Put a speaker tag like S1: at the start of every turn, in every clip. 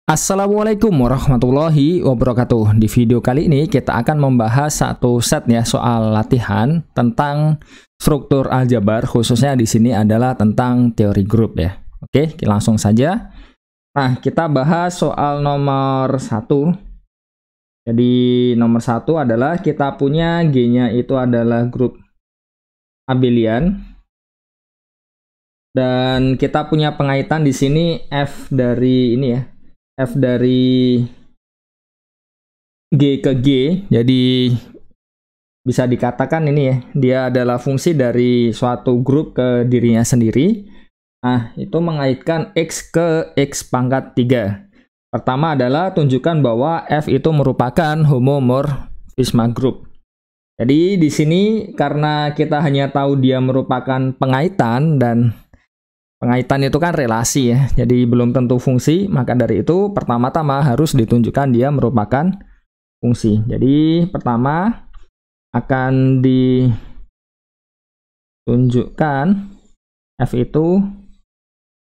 S1: Assalamualaikum warahmatullahi wabarakatuh. Di video kali ini kita akan membahas satu set ya soal latihan tentang struktur aljabar, khususnya di sini adalah tentang teori grup ya. Oke, langsung saja. Nah, kita bahas soal nomor 1. Jadi nomor 1 adalah kita punya G-nya itu adalah grup abelian. Dan kita punya pengaitan di sini F dari ini ya. F dari G ke G, jadi bisa dikatakan ini ya, dia adalah fungsi dari suatu grup ke dirinya sendiri. Nah, itu mengaitkan X ke X pangkat 3. Pertama adalah tunjukkan bahwa F itu merupakan homomorfisme grup. Jadi di sini karena kita hanya tahu dia merupakan pengaitan dan pengaitan itu kan relasi ya, jadi belum tentu fungsi, maka dari itu pertama-tama harus ditunjukkan dia merupakan fungsi. Jadi pertama akan ditunjukkan F itu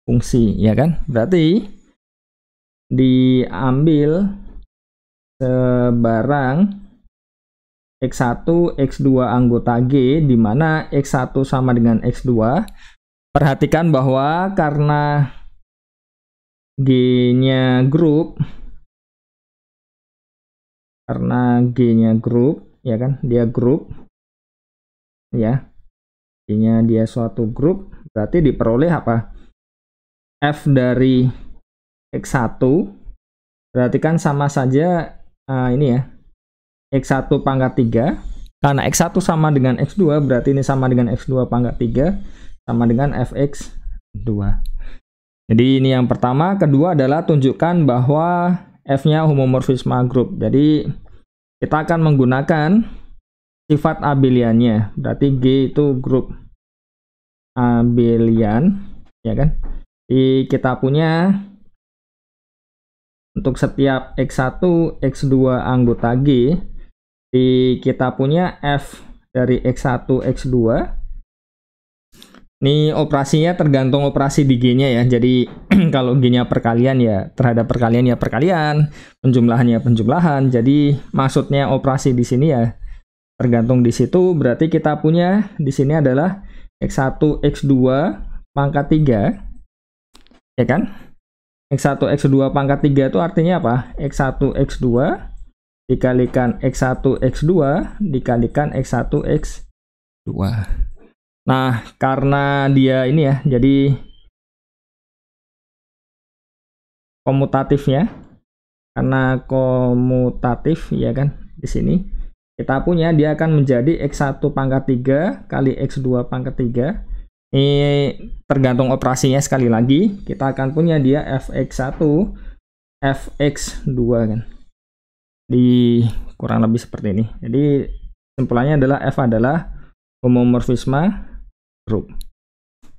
S1: fungsi, ya kan? Berarti diambil sebarang X1, X2 anggota G, di mana X1 sama dengan X2. Perhatikan bahwa karena G-nya grup, ya kan, dia grup, ya, G-nya dia suatu grup, berarti diperoleh apa? F dari X1, berarti kan sama saja ini ya, X1 pangkat 3, karena X1 sama dengan X2, berarti ini sama dengan X2 pangkat 3, sama dengan fx2. Jadi ini yang pertama. Kedua adalah tunjukkan bahwa F-nya homomorfisme grup. Jadi kita akan menggunakan sifat abeliannya. Berarti G itu grup abelian, ya kan? Jadi kita punya untuk setiap X1, X2 anggota G, kita punya F dari X1, X2. Ini operasinya tergantung operasi di G-nya ya. Jadi kalau G-nya perkalian ya terhadap perkalian ya perkalian, penjumlahan ya penjumlahan. Jadi maksudnya operasi di sini ya tergantung di situ. Berarti kita punya di sini adalah X1 X2 pangkat 3. Ya kan? X1 X2 pangkat 3 itu artinya apa? X1 X2 dikalikan X1 X2 dikalikan X1 X2. Nah, karena dia ini ya, jadi komutatif ya. Karena komutatif ya kan, di sini kita punya dia akan menjadi X1 pangkat 3 kali X2 pangkat 3. Ini tergantung operasinya sekali lagi. Kita akan punya dia Fx1 Fx2 kan. Di kurang lebih seperti ini. Jadi kesimpulannya adalah F adalah homomorfisme grup.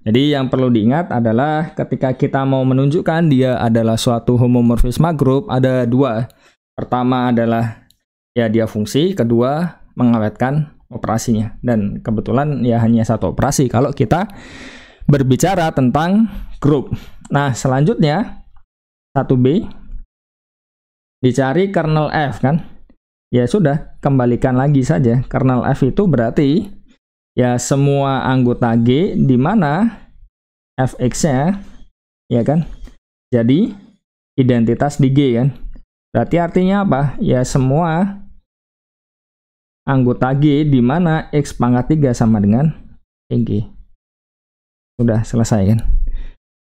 S1: Jadi yang perlu diingat adalah ketika kita mau menunjukkan dia adalah suatu homomorfisme grup, ada dua. Pertama adalah ya dia fungsi, kedua mengawetkan operasinya. Dan kebetulan ya hanya satu operasi kalau kita berbicara tentang grup. Nah, selanjutnya 1B dicari kernel F kan. Ya sudah, kembalikan lagi saja. Kernel F itu berarti ya semua anggota G di mana fx-nya ya kan jadi identitas di G kan. Berarti artinya apa? Ya semua anggota G di mana X pangkat 3 sama dengan G. Sudah selesai kan.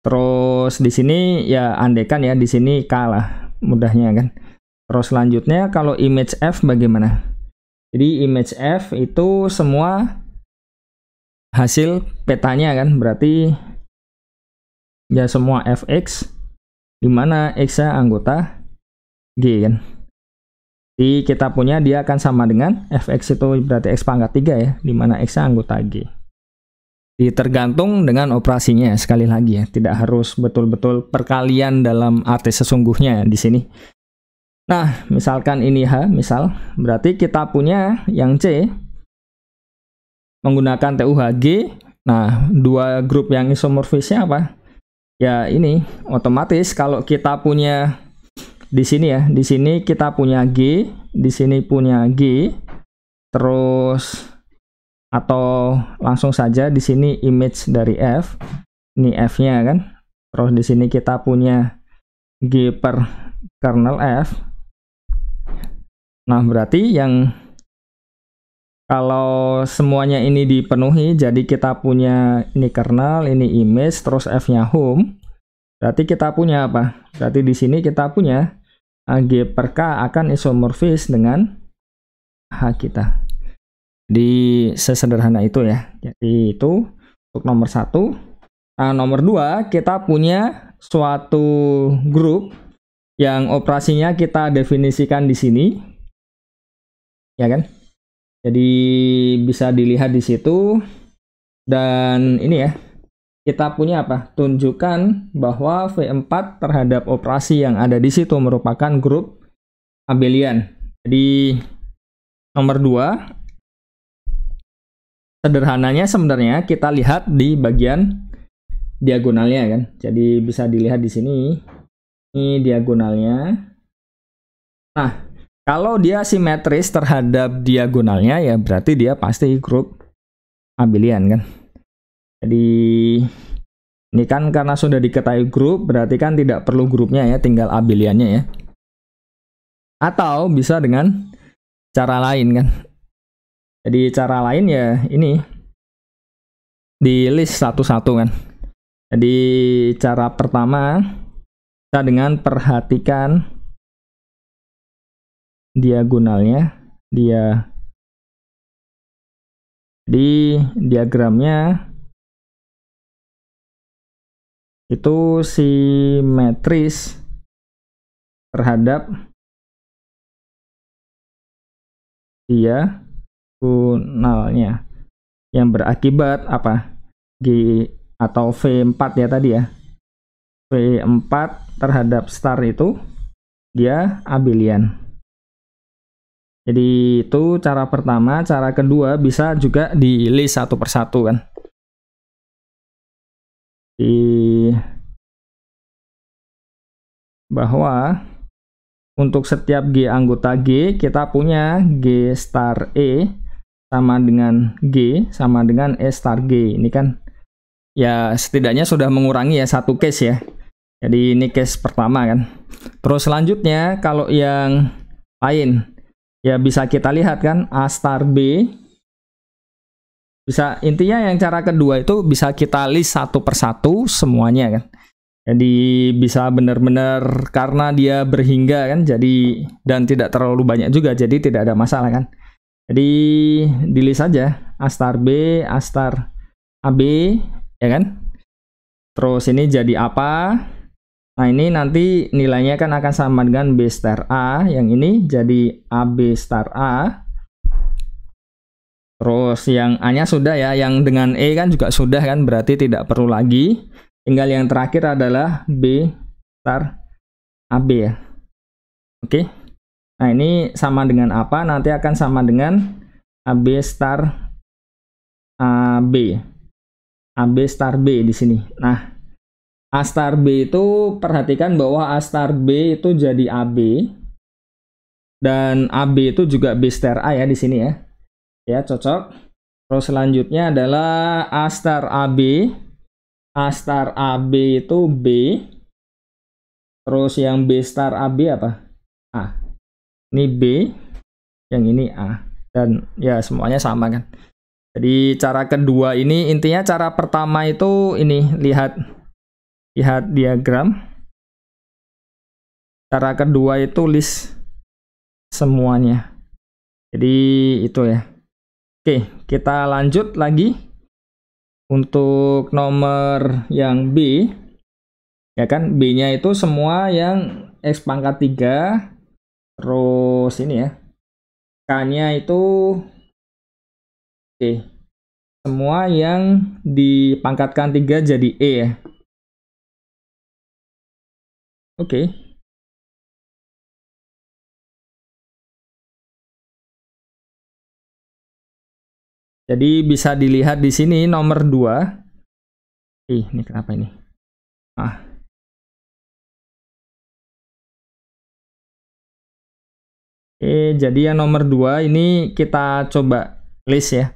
S1: Terus di sini ya andekan ya di sini K lah mudahnya kan. Terus selanjutnya kalau image F bagaimana? Jadi image F itu semua hasil petanya kan, berarti ya semua fx di mana x-nya anggota G kan. Jadi kita punya dia akan sama dengan fx itu berarti x pangkat 3 ya, di mana x-nya anggota G. Jadi tergantung dengan operasinya sekali lagi ya, tidak harus betul-betul perkalian dalam arti sesungguhnya di sini. Nah, misalkan ini H, misal, berarti kita punya yang C menggunakan TUHG. Nah, dua grup yang isomorfisnya apa? Ya ini, otomatis kalau kita punya di sini ya, di sini kita punya G, di sini punya G, terus atau langsung saja di sini image dari F, ini F-nya kan, terus di sini kita punya G per kernel F. Nah, berarti yang kalau semuanya ini dipenuhi, jadi kita punya ini kernel, ini image, terus F-nya home. Berarti kita punya apa? Berarti di sini kita punya G per K akan isomorfis dengan H kita. Jadi sesederhana itu ya. Jadi itu untuk nomor 1. Nah, nomor 2 kita punya suatu grup yang operasinya kita definisikan di sini. Ya kan? Jadi bisa dilihat di situ. Dan ini ya. Kita punya apa? Tunjukkan bahwa V4 terhadap operasi yang ada di situ merupakan grup abelian. Jadi nomor 2, sederhananya sebenarnya kita lihat di bagian diagonalnya kan. Jadi bisa dilihat di sini. Ini diagonalnya. Nah, kalau dia simetris terhadap diagonalnya ya berarti dia pasti grup abelian kan. Jadi ini kan karena sudah diketahui grup, berarti kan tidak perlu grupnya ya, tinggal abeliannya ya. Atau bisa dengan cara lain kan. Jadi cara lain ya ini di list satu-satu kan. Jadi cara pertama kita dengan perhatikan diagonalnya, di diagramnya itu simetris terhadap diagonalnya yang berakibat apa? G atau V4 ya tadi ya. V4 terhadap star itu dia abelian. Jadi itu cara pertama. Cara kedua bisa juga di list satu persatu kan. Bahwa untuk setiap G anggota G kita punya G star E sama dengan G sama dengan E star G. Ini kan ya setidaknya sudah mengurangi ya satu case ya. Jadi ini case pertama kan. Terus selanjutnya kalau yang lain ya bisa kita lihat kan A star B. Bisa intinya yang cara kedua itu bisa kita list satu persatu semuanya kan. Jadi bisa benar-benar karena dia berhingga kan, jadi dan tidak terlalu banyak juga, jadi tidak ada masalah kan. Jadi di list saja A star B, A star AB, ya kan. Terus ini jadi apa? Nah ini nanti nilainya kan akan sama dengan B star A, yang ini jadi AB star A. Terus yang A-nya sudah ya, yang dengan E kan juga sudah kan, berarti tidak perlu lagi. Tinggal yang terakhir adalah B star AB ya. Oke. Nah, ini sama dengan apa? Nanti akan sama dengan AB star AB. AB star B di sini. Nah, A star B itu perhatikan bahwa A star B itu jadi AB. Dan AB itu juga B star A ya di sini ya. Ya, cocok. Terus selanjutnya adalah A star AB. A star AB itu B. Terus yang B star AB apa? A. Ini B. Yang ini A. Dan ya semuanya sama kan. Jadi cara kedua ini intinya cara pertama itu ini lihat diagram. Cara kedua itu list semuanya. Jadi itu ya. Oke, kita lanjut lagi. Untuk nomor yang B, ya kan, B-nya itu semua yang X pangkat 3, terus ini ya, K-nya itu, oke, semua yang dipangkatkan 3 jadi E ya. Oke. Jadi bisa dilihat di sini nomor 2. Ini kenapa ini? Oke, jadi yang nomor 2 ini kita coba list ya.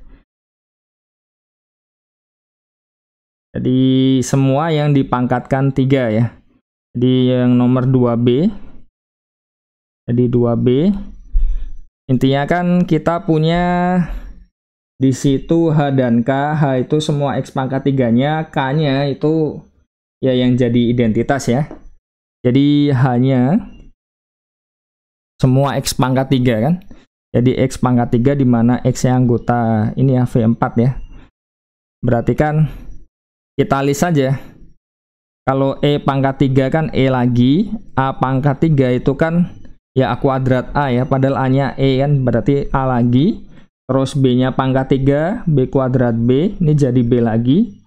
S1: Jadi semua yang dipangkatkan 3 ya. Jadi yang nomor 2B. Jadi 2B. Intinya kan kita punya di situ H dan K. H itu semua X pangkat 3-nya, K-nya itu ya yang jadi identitas ya. Jadi hanya semua X pangkat 3 kan. Jadi X pangkat 3 di mana X-nya anggota ini ya V4 ya. Berarti kan kita list saja. Kalau E pangkat 3 kan E lagi, A pangkat 3 itu kan ya A kuadrat A ya, padahal A-nya E kan, berarti A lagi. Terus B-nya pangkat 3, B kuadrat B, ini jadi B lagi.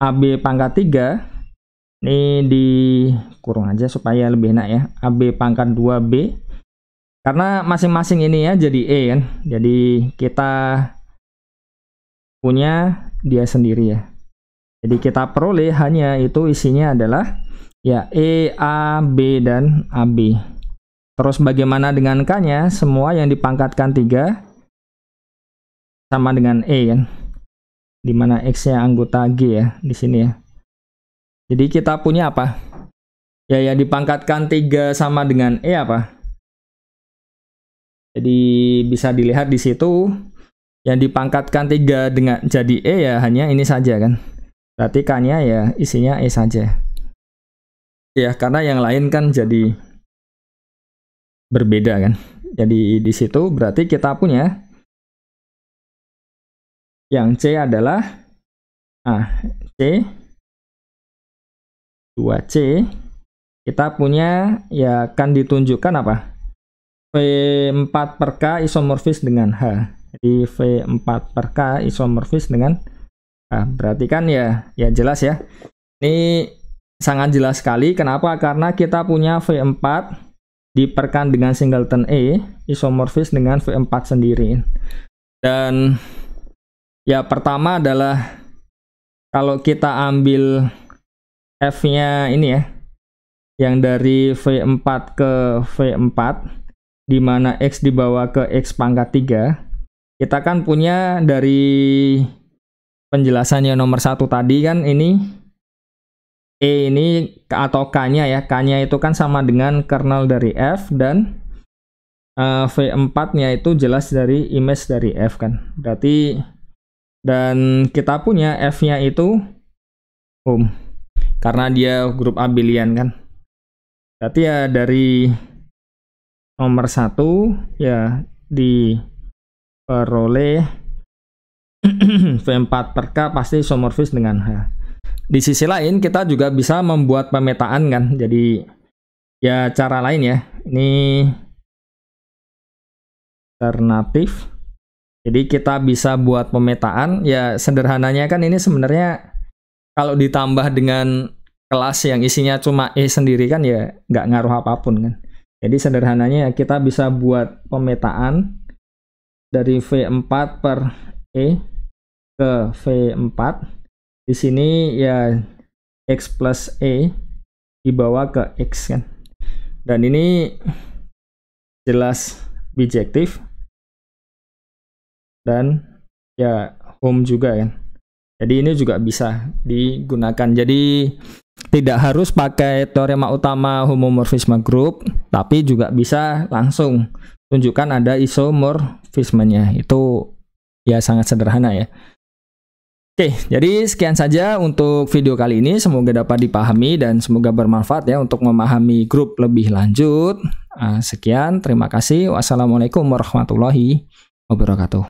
S1: AB pangkat 3, ini dikurung aja supaya lebih enak ya. AB pangkat 2B. Karena masing-masing ini ya jadi E kan. Jadi kita punya dia sendiri ya. Jadi kita peroleh hanya itu isinya adalah ya E, A, B, dan AB. Terus bagaimana dengan K-nya? Semua yang dipangkatkan 3 sama dengan E kan. Dimana X-nya anggota G ya di sini ya. Jadi kita punya apa? Ya yang dipangkatkan 3 sama dengan E apa? Jadi bisa dilihat di situ yang dipangkatkan 3 dengan jadi E ya hanya ini saja kan. Berarti K-nya ya isinya E saja. Ya, karena yang lain kan jadi berbeda kan. Jadi di situ berarti kita punya yang C adalah C 2C. Kita punya ya kan ditunjukkan apa? V4 per K isomorfis dengan H. Jadi V4 per K isomorfis dengan berarti kan ya jelas ya. Ini sangat jelas sekali. Kenapa? Karena kita punya V4 diperkan dengan singleton E isomorfis dengan V4 sendiri. Dan ya pertama adalah kalau kita ambil F-nya ini ya, yang dari V4 ke V4 di mana X dibawa ke X pangkat 3, kita kan punya dari penjelasannya nomor 1 tadi kan ini E ini atau K-nya ya, K-nya itu kan sama dengan kernel dari F dan V4-nya itu jelas dari image dari F kan. Berarti dan kita punya F-nya itu karena dia grup abelian kan. Berarti ya dari nomor 1 ya diperoleh V4 per K pasti isomorfis dengan H. Di sisi lain kita juga bisa membuat pemetaan kan. Jadi ya cara lain ya. Ini alternatif. Jadi kita bisa buat pemetaan ya sederhananya kan ini sebenarnya kalau ditambah dengan kelas yang isinya cuma E sendiri kan ya nggak ngaruh apapun kan. Jadi sederhananya kita bisa buat pemetaan dari V4 per E ke V4. Di sini ya X plus E dibawa ke X kan. Dan ini jelas bijektif. Dan ya home juga kan. Jadi ini juga bisa digunakan. Jadi tidak harus pakai teorema utama homomorfisme grup, tapi juga bisa langsung tunjukkan ada isomorfismenya. Itu ya sangat sederhana ya. Oke, jadi sekian saja untuk video kali ini. Semoga dapat dipahami dan semoga bermanfaat ya untuk memahami grup lebih lanjut. Sekian, terima kasih. Wassalamualaikum warahmatullahi wabarakatuh.